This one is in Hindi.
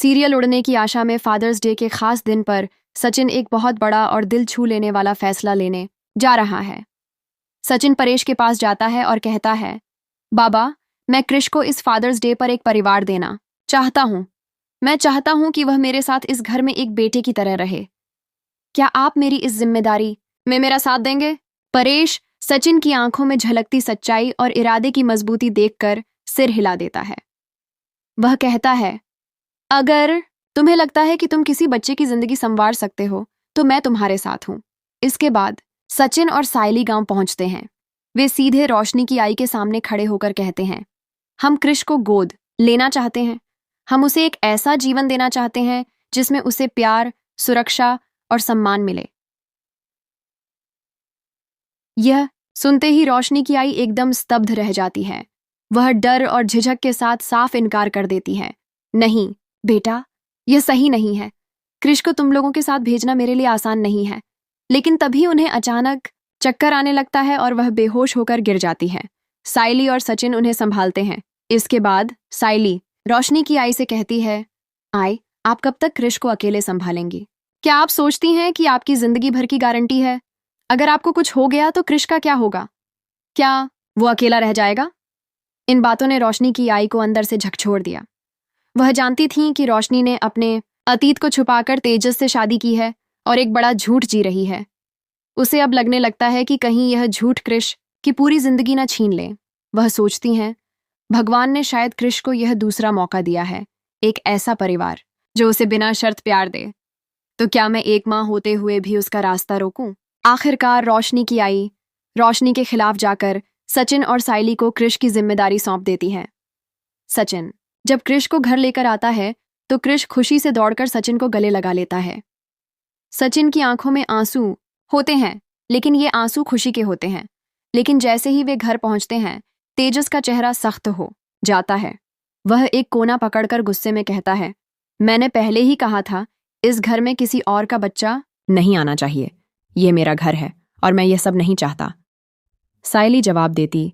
सीरियल उड़ने की आशा में फादर्स डे के खास दिन पर सचिन एक बहुत बड़ा और दिल छू लेने वाला फैसला लेने जा रहा है। सचिन परेश के पास जाता है और कहता है, बाबा, मैं क्रिश को इस फादर्स डे पर एक परिवार देना चाहता हूँ। मैं चाहता हूँ कि वह मेरे साथ इस घर में एक बेटे की तरह रहे। क्या आप मेरी इस जिम्मेदारी में मेरा साथ देंगे? परेश सचिन की आंखों में झलकती सच्चाई और इरादे की मजबूती देखकर सिर हिला देता है। वह कहता है, अगर तुम्हें लगता है कि तुम किसी बच्चे की जिंदगी संवार सकते हो तो मैं तुम्हारे साथ हूं। इसके बाद सचिन और सायली गांव पहुंचते हैं। वे सीधे रोशनी की आई के सामने खड़े होकर कहते हैं, हम क्रिश को गोद लेना चाहते हैं। हम उसे एक ऐसा जीवन देना चाहते हैं जिसमें उसे प्यार, सुरक्षा और सम्मान मिले। यह सुनते ही रोशनी की आई एकदम स्तब्ध रह जाती है। वह डर और झिझक के साथ साफ इनकार कर देती है, नहीं बेटा, यह सही नहीं है। क्रिश को तुम लोगों के साथ भेजना मेरे लिए आसान नहीं है। लेकिन तभी उन्हें अचानक चक्कर आने लगता है और वह बेहोश होकर गिर जाती है। सायली और सचिन उन्हें संभालते हैं। इसके बाद सायली रोशनी की आई से कहती है, आई, आप कब तक क्रिश को अकेले संभालेंगी? क्या आप सोचती हैं कि आपकी जिंदगी भर की गारंटी है? अगर आपको कुछ हो गया तो क्रिश का क्या होगा? क्या वो अकेला रह जाएगा? इन बातों ने रोशनी की आई को अंदर से झकझोर दिया। वह जानती थी कि रोशनी ने अपने अतीत को छुपाकर तेजस से शादी की है और एक बड़ा झूठ जी रही है। उसे अब लगने लगता है कि कहीं यह झूठ क्रिश की पूरी जिंदगी न छीन ले। वह सोचती हैं, भगवान ने शायद क्रिश को यह दूसरा मौका दिया है, एक ऐसा परिवार जो उसे बिना शर्त प्यार दे। तो क्या मैं एक माँ होते हुए भी उसका रास्ता रोकूं? आखिरकार रोशनी की आई रोशनी के खिलाफ जाकर सचिन और सायली को क्रिश की जिम्मेदारी सौंप देती है। सचिन जब क्रिश को घर लेकर आता है तो क्रिश खुशी से दौड़कर सचिन को गले लगा लेता है। सचिन की आंखों में आंसू होते हैं, लेकिन ये आंसू खुशी के होते हैं। लेकिन जैसे ही वे घर पहुंचते हैं, तेजस का चेहरा सख्त हो जाता है। वह एक कोना पकड़कर गुस्से में कहता है, मैंने पहले ही कहा था, इस घर में किसी और का बच्चा नहीं आना चाहिए। ये मेरा घर है और मैं ये सब नहीं चाहता। सायली जवाब देती,